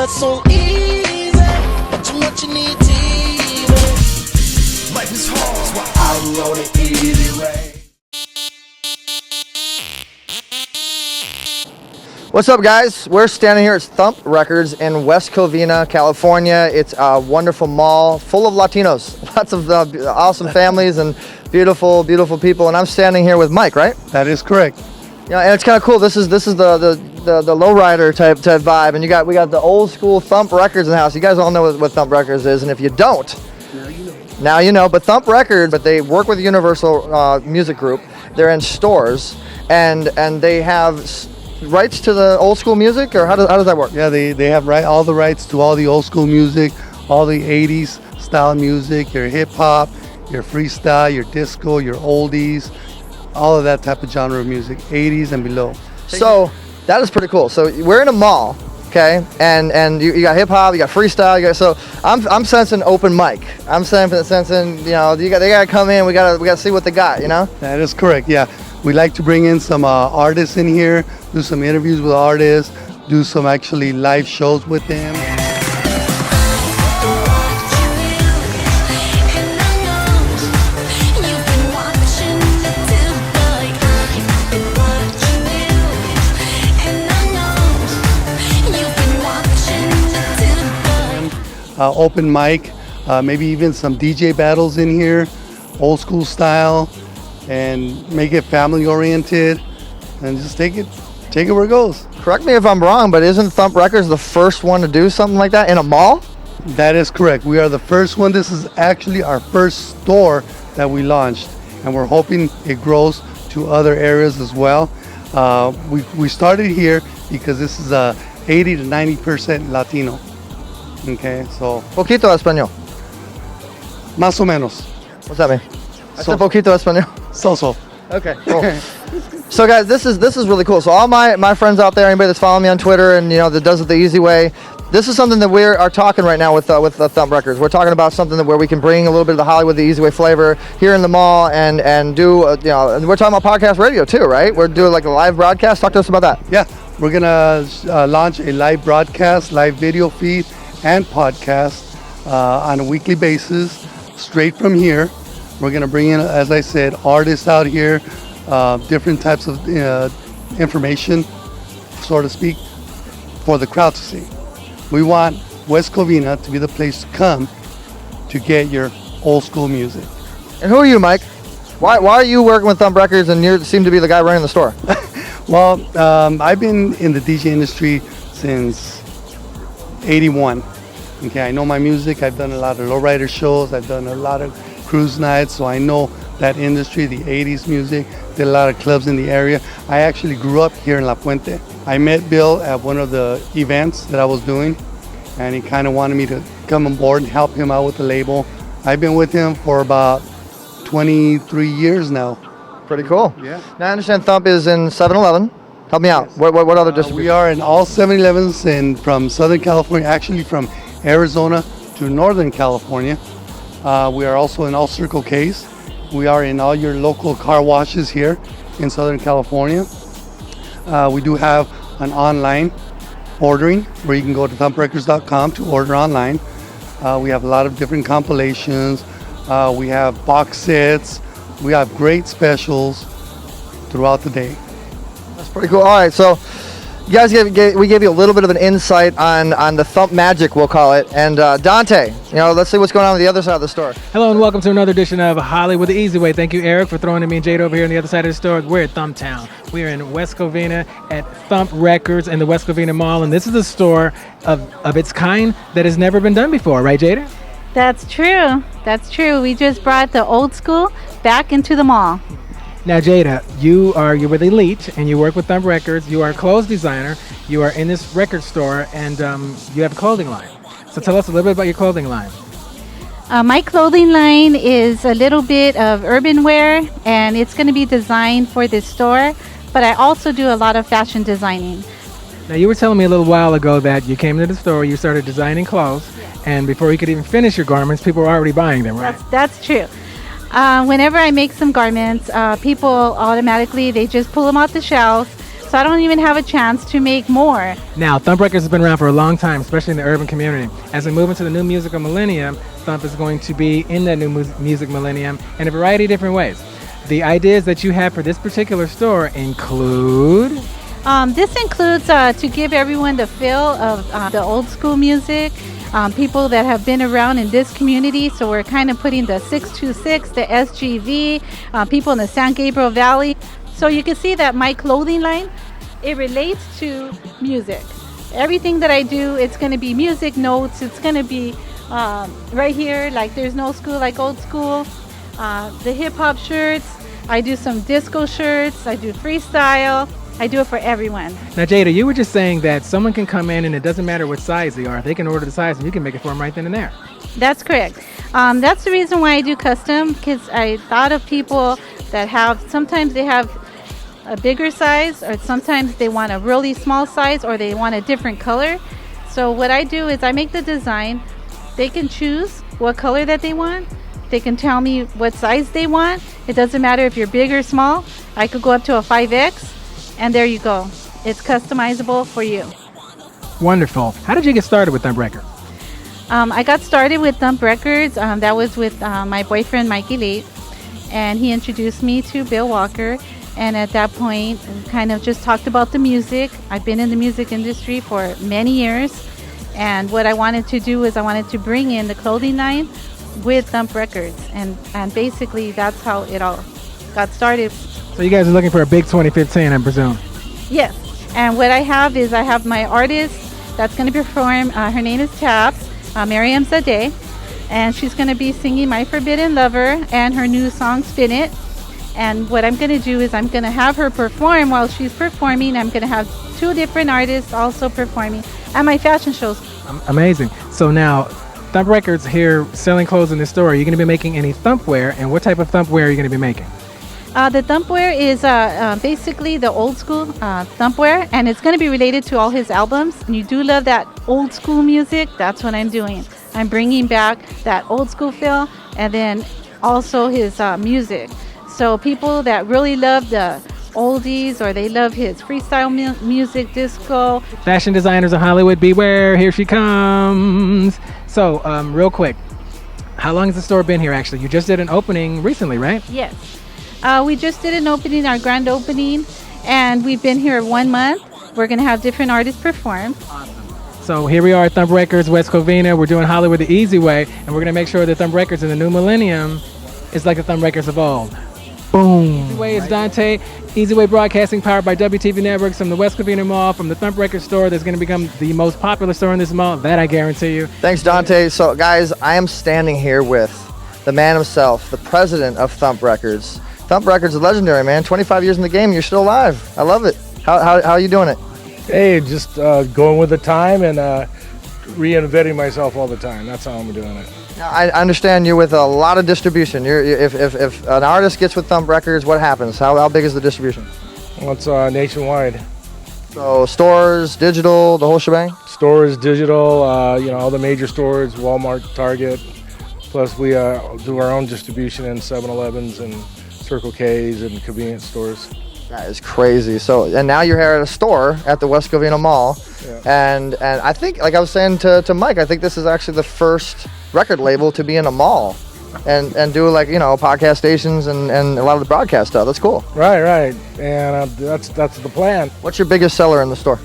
not so easy. What you need to eat. Life is hard, but I wrote it easy way. What's up, guys? We're standing here at Thump Records in West Covina, California. It's a wonderful mall full of Latinos, lots of awesome families and beautiful, beautiful people. And I'm standing here with Mike, right? That is correct. Yeah, and it's kind of cool. This is the lowrider type vibe, and we got the old school Thump Records in the house. You guys all know what Thump Records is, and if you don't, now you know. But Thump Records, they work with Universal Music Group. They're in stores, and they have rights to the old school music, or how does that work? Yeah, they have all the rights to all the old school music, all the 80s style music, your hip hop, your freestyle, your disco, your oldies, all of that type of genre of music, 80s and below. So that is pretty cool. So we're in a mall, okay, and you got hip hop, you got freestyle, so I'm sensing open mic. I'm sensing they gotta come in. We gotta see what they got, That is correct. Yeah, we like to bring in some artists in here, do some interviews with artists, do some actually live shows with them. Open mic, maybe even some DJ battles in here, old school style, and make it family oriented, and just take it where it goes. Correct me if I'm wrong, but isn't Thump Records the first one to do something like that in a mall? That is correct. We are the first one. This is actually our first store that we launched, and we're hoping it grows to other areas as well. We started here because this is 80 to 90% Latino. Okay, so poquito español. Más o menos. What's that mean? I said poquito español. So. Okay, cool. So guys, this is really cool. So all my friends out there, anybody that's following me on Twitter and that does it the easy way, this is something that we are talking right now with Thump Records. We're talking about something where we can bring a little bit of the Hollywood the easy way flavor here in the mall and do and we're talking about podcast radio too, right? We're doing like a live broadcast. Talk to us about that. Yeah, we're gonna launch a live broadcast, live video feed, and podcast on a weekly basis straight from here. We're going to bring in, as I said, artists out here, different types of information, so to speak, for the crowd to see. We want West Covina to be the place to come to get your old school music. And who are you, Mike? Why are you working with Thump Records and you seem to be the guy running the store? Well, I've been in the DJ industry since 81. Okay, I know my music. I've done a lot of lowrider shows. I've done a lot of cruise nights, so I know that industry, the 80s music. Did a lot of clubs in the area. I actually grew up here in La Puente. I met Bill at one of the events that I was doing, and he kind of wanted me to come on board and help him out with the label. I've been with him for about 23 years now. Pretty cool. Yeah. Now I understand Thump is in 7-Eleven. Help me out. Yes. What other distribution? We are in all 7-Elevens from Southern California, actually from Arizona to Northern California. We are also in all Circle K's. We are in all your local car washes here in Southern California. We do have an online ordering where you can go to thumprecords.com to order online. We have a lot of different compilations. We have box sets. We have great specials throughout the day. That's pretty cool. All right, so you guys we gave you a little bit of an insight on the Thump magic, we'll call it. And Dante, let's see what's going on the other side of the store. Hello and welcome to another edition of Hollywood the Easy Way. Thank you, Eric, for throwing me and Jade over here on the other side of the store. We're at Thump Town. We're in West Covina at Thump Records in the West Covina Mall, and this is a store of its kind that has never been done before, right, Jada? That's true. That's true. We just brought the old school back into the mall. Now, Jada, you're with Elite and you work with Thump Records. You are a clothes designer. You are in this record store and you have a clothing line. So tell us a little bit about your clothing line. My clothing line is a little bit of urban wear, and it's going to be designed for this store. But I also do a lot of fashion designing. Now, you were telling me a little while ago that you came to the store, you started designing clothes, and before you could even finish your garments, people were already buying them, right? That's true. Whenever I make some garments, people automatically, they just pull them off the shelves. So I don't even have a chance to make more. Now, Thump Records has been around for a long time, especially in the urban community. As we move into the new musical millennium, Thump is going to be in that new music millennium in a variety of different ways. The ideas that you have for this particular store include... This includes to give everyone the feel of the old school music, people that have been around in this community. So we're kind of putting the 626, the SGV, people in the San Gabriel Valley. So you can see that my clothing line, it relates to music. Everything that I do, it's going to be music notes. It's going to be right here, like there's no school like old school. The hip hop shirts, I do some disco shirts, I do freestyle. I do it for everyone. Now, Jada, you were just saying that someone can come in and it doesn't matter what size they are. They can order the size and you can make it for them right then and there. That's correct. That's the reason why I do custom, because I thought of people that sometimes they have a bigger size, or sometimes they want a really small size, or they want a different color. So what I do is I make the design. They can choose what color that they want. They can tell me what size they want. It doesn't matter if you're big or small. I could go up to a 5X. And there you go. It's customizable for you. Wonderful. How did you get started with Thump Records? I got started with Thump Records. That was with my boyfriend, Mikey Late. And he introduced me to Bill Walker. And at that point, we kind of just talked about the music. I've been in the music industry for many years. And what I wanted to do is I wanted to bring in the clothing line with Thump Records. And basically, that's how it all got started. So you guys are looking for a big 2015, I presume? Yes. And what I have my artist that's going to perform. Her name is Tabs, Miriam Zadeh. And she's going to be singing My Forbidden Lover and her new song, Spin It. And what I'm going to do is I'm going to have her perform. While she's performing, I'm going to have 2 different artists also performing at my fashion shows. Amazing. So now, Thump Records here selling clothes in the store. Are you going to be making any Thump wear? And what type of Thump wear are you going to be making? The Thumpwear is basically the old school Thumpwear, and it's going to be related to all his albums. And you do love that old school music, that's what I'm doing. I'm bringing back that old school feel, and then also his music. So people that really love the oldies, or they love his freestyle music, disco. Fashion designers of Hollywood, beware, here she comes. So, real quick, how long has the store been here actually? You just did an opening recently, right? Yes. We just did an opening, our grand opening, and we've been here 1 month. We're going to have different artists perform. Awesome. So here we are at Thump Records, West Covina. We're doing Hollywood the easy way, and we're going to make sure that Thump Records in the new millennium is like the Thump Records of old. Boom. Easy Way is Dante. Easy Way Broadcasting, powered by WTV Networks from the West Covina Mall, from the Thump Records store that's going to become the most popular store in this mall. That I guarantee you. Thanks, Dante. So, guys, I am standing here with the man himself, the president of Thump Records. Thump Records is legendary, man. 25 years in the game, and you're still alive. I love it. How are you doing it? Hey, just going with the time and reinventing myself all the time. That's how I'm doing it. Now, I understand you're with a lot of distribution. If an artist gets with Thump Records, what happens? How big is the distribution? Well, it's nationwide. So stores, digital, the whole shebang? Stores, digital, all the major stores, Walmart, Target. Plus, we do our own distribution in 7-Elevens and Circle K's and convenience stores. That is crazy. So, and now you're here at a store at the West Covina Mall, Yeah. and I think, like I was saying to Mike, I think this is actually the first record label to be in a mall, and do podcast stations and a lot of the broadcast stuff. That's cool. Right, and that's the plan. What's your biggest seller in the store?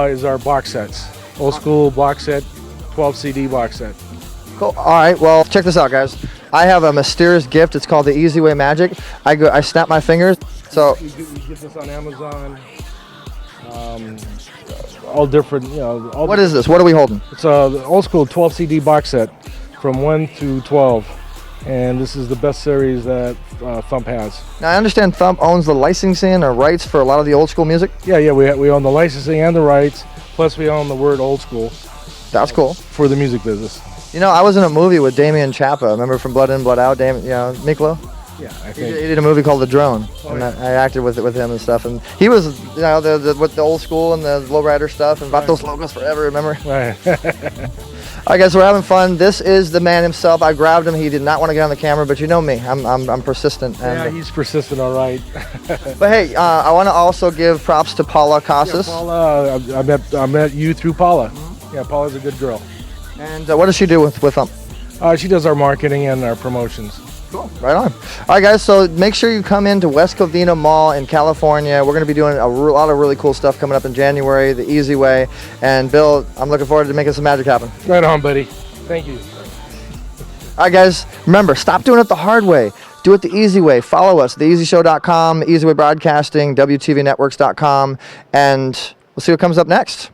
Is our box sets, old school box set, 12 CD box set. Cool. All right. Well, check this out, guys. I have a mysterious gift. It's called the Easy Way Magic. I snap my fingers. So You get this on Amazon. All different, what is this? What are we holding? It's the old school 12 CD box set from 1 through 12, and this is the best series that Thump has. Now, I understand Thump owns the licensing or rights for a lot of the old school music. Yeah, we own the licensing and the rights, plus we own the word old school That's cool. for the music business. I was in a movie with Damien Chapa. Remember from Blood In, Blood Out? Miklo? Yeah, I He think. did a movie called The Drone, and yeah. I acted with him and stuff. And he was, with the old school and the lowrider stuff, and bought those logos forever. Remember? Right. All right, guys, we're having fun. This is the man himself. I grabbed him. He did not want to get on the camera, but you know me. I'm persistent. Yeah, And, he's persistent, all right. but hey, I want to also give props to Paula Casas. Yeah, Paula, I met you through Paula. Yeah, Paula's a good girl. And what does she do with Thump? She does our marketing and our promotions. Cool. Right on. All right, guys, so make sure you come into West Covina Mall in California. We're going to be doing a lot of really cool stuff coming up in January, the easy way. And Bill, I'm looking forward to making some magic happen. Right on, buddy. Thank you. All right, guys, remember, stop doing it the hard way. Do it the easy way. Follow us, theeasyshow.com, Easy Way Broadcasting, WTVNetworks.com, and we'll see what comes up next.